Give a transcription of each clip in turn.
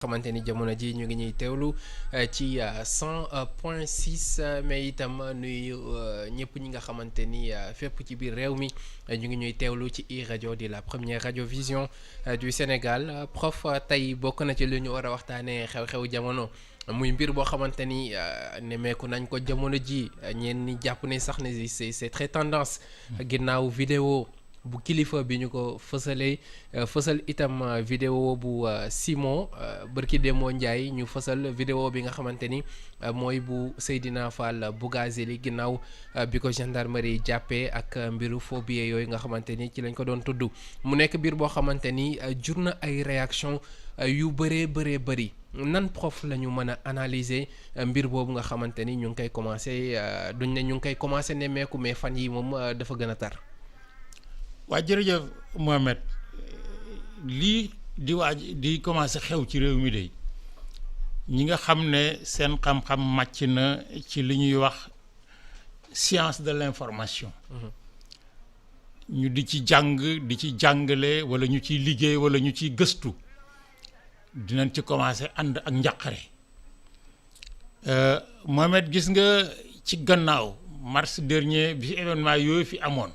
xamante ni jamono ji ñu ngi ñuy teewlu ci 100.6 mais itam nuyu ñëpp ñi nga xamante ni fépp ci biir réew mi ñu ngi ñuy teewlu ci iRadio di la première radiovision du Sénégal prof tey bokk na ci lu ñu war a waxtaanee xew-xew jamono muy mbir boo xamante ni nemeeku nañ ko jamono ji ñeen ñi jàpp ne sax ne c'est très tendance ginnaaw vidéo bu kilifa bi ñu ko fësalee fësal itam vidéo bu Simon bërki Demba Ndiaye ñu fësal vidéo bi nga xamante ni mooy bu Seydina Fall Bougazelli ginnaaw bi ko gendarmerie jàppee ak mbiru faux billets yooyu nga xamante ni ci lañ ko doon tudd mu nekk mbir boo xamante ni jur na ay réaction yu bëree bëri nan prof la ñu mën a analyser mbir boobu nga xamante ni ñu ngi koy commencé duñ ne ñu ngi koy commencé nemmeeku mais fan yi moom dafa gën a tar. waa jërëjëf Mohamed lii di commencé xew ci réew mi de ñi nga xam ne seen xam-xam màcc na ci li ñuy wax science de l'information ñu di ci jàng di ci jàngale wala ñu ciy liggéey wala ñu ciy gëstu dinañ ci commencé ànd ak njàqare Mohamed gis nga ci gannaaw mars dernier bi événement yooyu fi amoon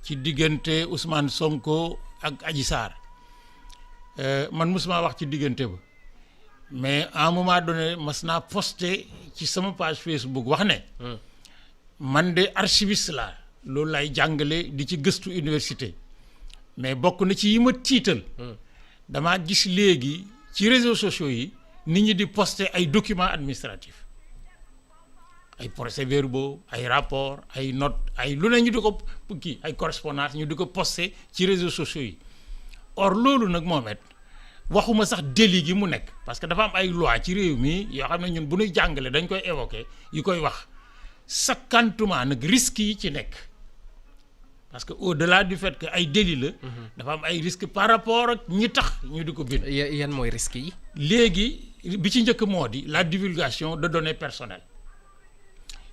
ci diggante Ousmane Sonko ak Adji Sarr man musuma wax ci diggante ba mais à un moment donné mas naa posté ci sama page Facebook wax ne man de archiviste la loolu lay jàngale di ci gëstu université mais bokk na ci yi ma tiital damaa gis léegi ci réseaux sociaux yi nit ñi di posté ay documents administratifs ay procès-verbaux ay rapports ay notes ay lu ne ñu di ko kii ay correspondance ñu di ko posté ci réseaux sociaux yi or loolu nag Mohamed waxuma sax délit gi mu nekk parce que dafa am ay loi ci réew mi yoo xam ne ñun bu ñuy jàngale dañ koy évoquer yu koy wax sakkantuma nag risques yi ci nekk parce que au-delà du fait que ay délit la dafa am ay risques par rapport ak ñi tax ñu di ko bind. yan mooy risques yi. léegi bi ci njëkk moo di la divulgation de données personnelles.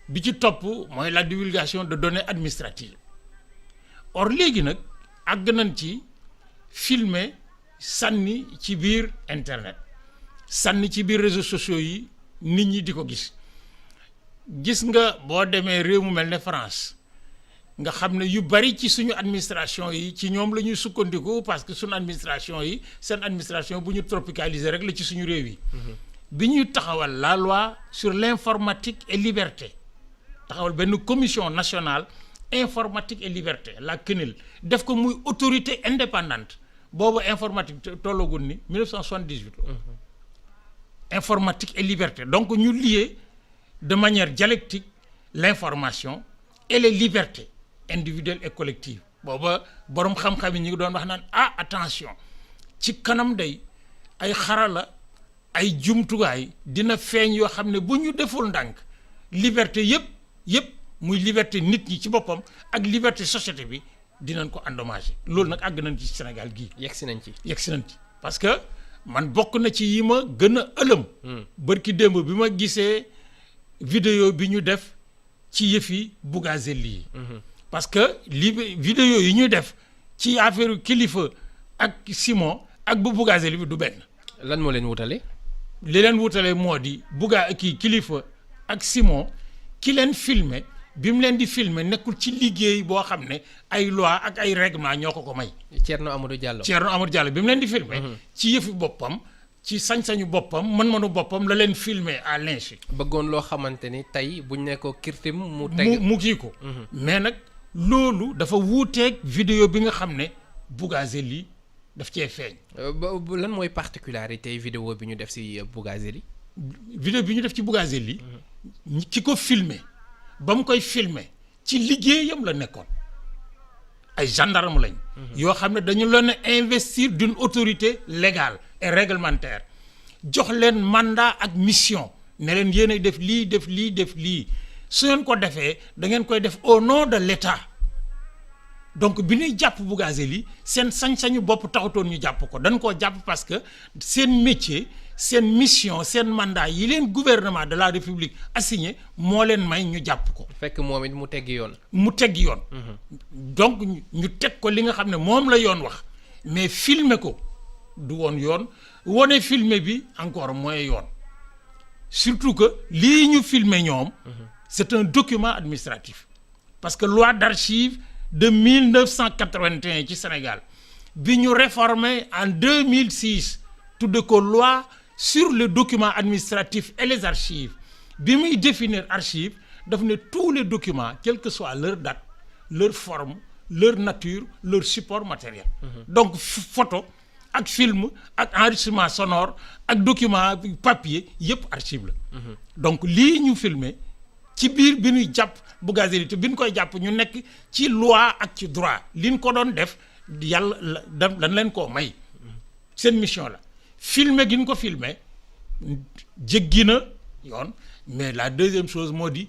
bi ci topp mooy la divulgation de données administratives or léegi nag àgg nañ ci filmer sànni ci biir internet sànni ci biir réseaux sociaux yi nit ñi di ko gis nga boo demee réew mu mel ne France nga xam ne yu bari ci suñu administration yi ci ñoom la ñuy sukkandiku parce que suñu administration yi seen administration bu ñu tropicaliser rek la ci suñu réew yi bi ñuy taxawal la loi sur l'informatique et liberté taxawal benn commission nationale informatique et liberté la CNIL def ko muy autorité indépendante boobu informatique tollagul ni 1978 informatique et liberté donc ñu lier de manière dialectique l'information et les libertés individuelles et collectives booba boroom xam-xam yi ñu ngi doon wax naan attention ci kanam day ay xarala ay jumtuwaay dina feeñ yoo xam ne bu ñu deful ndànk liberté yëpp muy liberté nit ñi ci boppam ak liberté société bi dinañ ko endommager loolu nag àgg nañ ci Sénégal gii. yegsi nañ ci parce que man bokk na ci yi ma gën a ëlëm. bërki démb bi ma gisee vidéo bi ñu def ci yëfi Bougazelli yi. parce que vidéo yi ñu def ci affaire kilifa ak Simon ak bu Bougazelli bi du benn. lan moo leen wutale. li leen wutale moo di kilifa ak Simon. ki leen filmer bi mu leen di filmer nekkul ci liggéey boo xam ne ay loi ak ay règlement ñoo ko may. Thierno Amadou Diallo bi mu leen di filmer ci yëfi boppam ci sañ-sañu boppam mën-mënu boppam la leen filmer à l'insu. bëggoon loo xamante ni tey buñ ne ko kirtim mu kii ko. mais nag loolu dafa wuuteeg vidéo bi nga xam ne Bougazelli daf cee feeñ. lan mooy particularité vidéo bi ñu def ci Bougazelli. vidéo bi ñu def ci Bougazelli ki ko filmer ba mu koy filmer ci liggéeyam la nekkoon ay gendarme lañ yoo xam ne dañu leen a investir d'une autorité légale et réglementaire jox leen mandat ak mission ne leen yéenay def lii su ngeen ko defee da ngeen koy def au nom de l'État donc bi ñuy jàpp Bougazelli seen sañ-sañu bopp taxutoon ñu jàpp ko dañ koo jàpp parce que seen métier seen mission seen mandat yi leen gouvernement de la République assigné moo leen may ñu jàpp ko. fekk moom it mu teggi yoon. donc ñu teg ko li nga xam ne moom la yoon wax mais filmer ko du woon yoon wone filmé bi encore mooy yoon surtout que lii ñu filmé ñoom c'est un document administratif parce que loi d'archives de 1981 ci Sénégal bi ñu réformé en 2006 tudde ko loi sur le document administratif et les archives bi muy définir archive daf ne tous les documents quelle que soit leur date leur forme leur nature leur support matériel donc photo ak film ak enregistrement sonore ak document papier yëpp archive la donc lii ñu filmé ci biir bi ñuy jàpp Bougazelli te bi ñu koy jàpp ñu nekk ci loi ak ci droit li ñu ko doon def yàlla dañ leen koo may seen mission la filmé gi ñu ko filmé jéggi na yoon mais la deuxième chose moo di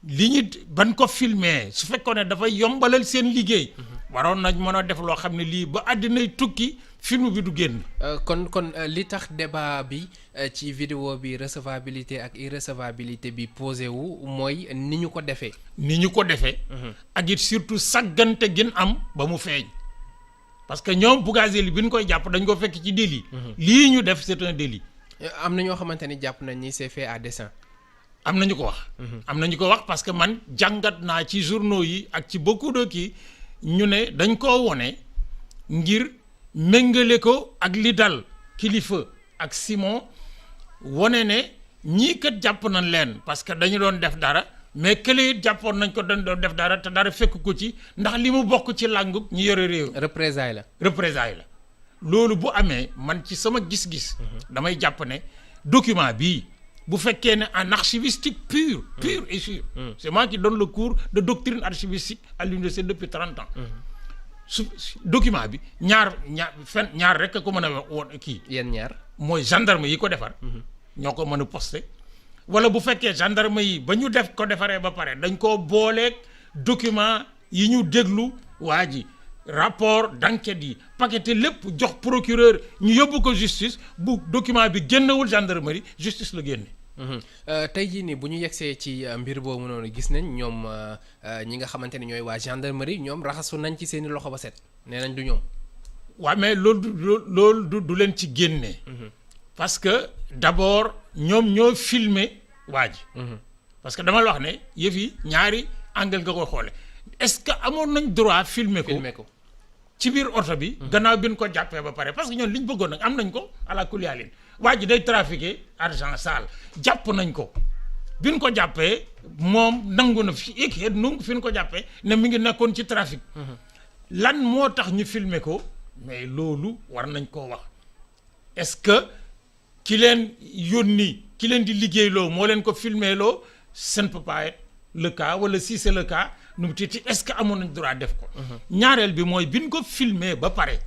li ñu ban ko filmé su fekkoon ne dafay yombalal seen liggéey waroon nañ mën a def loo xam ne lii ba àddinay tukki film bi du génn. kon li tax débat bi ci vidéo bi recevabilité ak irrecevabilité bi posé wu mooy ni ñu ko defee. ni ñu ko defee. ak it surtout saggante gën am ba mu feeñ. parce que ñoom Bougazelli bi ñu koy jàpp dañ ko fekk ci délit. lii ñu def c'est un délit. am na ñoo xamante ni jàpp nañ ni c'est fait à dessein. am na ñu ko wax. am na ñu ko wax parce que man jàngat naa ci journaux yi ak ci beaucoup de kii ñu ne dañ koo wone ngir. méngale ko ak li dal Kilifeu ak Simon wone ne ñii kat jàpp nañ leen parce que dañu doon def dara mais kële it jàppoon nañ ko dañ doon def dara te dara fekk ko ci ndax li mu bokk ci làngu ñu yore réew. représailles la loolu bu amee man ci sama gis-gis. damay jàpp ne document bii bu fekkee ne en archivistique pur et sûr. c'est moi qui donne le cours de doctrine archivistique à l'université depuis 30 ans. su document bi ñaar rek a ko mën a woon kii. yéen ñaar mooy gendarme yi ko defar. ñoo ko mën a posté. wala bu fekkee gendarme yi ba ñu def ko defaree ba pare dañ koo booleeg document yi ñu déglu waa ji rapport d'enquête yi paqueté lépp jox procureur ñu yóbbu ko justice bu document bi génnewul gendarmerie justice la génne. tey jii nii bu ñu yegsee ci mbir boobu noonu gis nañ ñoom ñi nga xamante ne ñooy waa gendarmerie ñoom raxasu nañ ci seeni loxo ba set nee nañ du ñoom. waaw mais loolu du leen ci génne. parce que d'abord ñoom ñoo filmer waa ji. parce que dama la wax ne yëf yi ñaari angle nga koy xoole est-ce que amoon nañ droit filmer ko ci biir oto bi. gannaaw bi ñu ko jàppee ba pare parce que ñoom li ñu bëggoon nag am nañ ko ala kuliyaalin waa ji day trafiquer argent sale jàpp nañ ko bi ñu ko jàppee moom nangu na fi ñu ko jàppee ne mi ngi nekkoon ci trafic. lan moo tax ñu filmer ko mais loolu war nañ koo wax est-ce que ki leen yónni ki leen di liggéeyloo moo leen ko filmer loo ça ne peut pas être le cas wala si c'est le cas nu mu tiiti est-ce que amoon nañ droit def ko. ñaareel bi mooy bi ñu ko filmer ba pare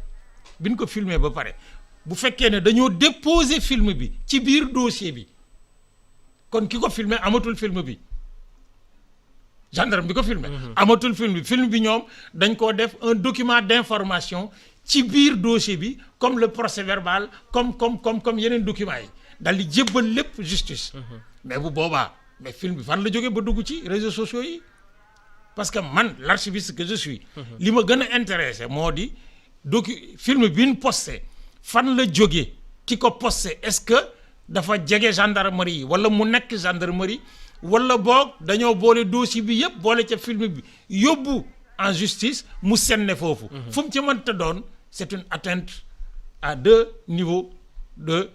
bu fekkee ne dañoo déposer film bi ci biir dossier bi kon ki ko filmer amatul film bi gendarme bi ko filmer amatul film bi ñoom dañ koo def un document d'information ci biir dossier bi comme le procès verbal comme yeneen documents yi dal di jébbal lépp justice. mais bu boobaa mais film bi fan la jógee ba dugg ci réseaux sociaux yi parce que man l'archiviste que je suis. li ma gën a intéressé moo di film bi ñu posté. fan la jógee ki ko posté est-ce que dafa jege gendarmerie yi wala mu nekk gendarmerie wala boog dañoo boole dossier bi yëpp boole ca film bi yóbbu en justice mu senne foofu. fu mu ci mënta doon c'est une atteinte à 2 niveaux de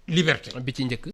liberté. bi ci njëkk.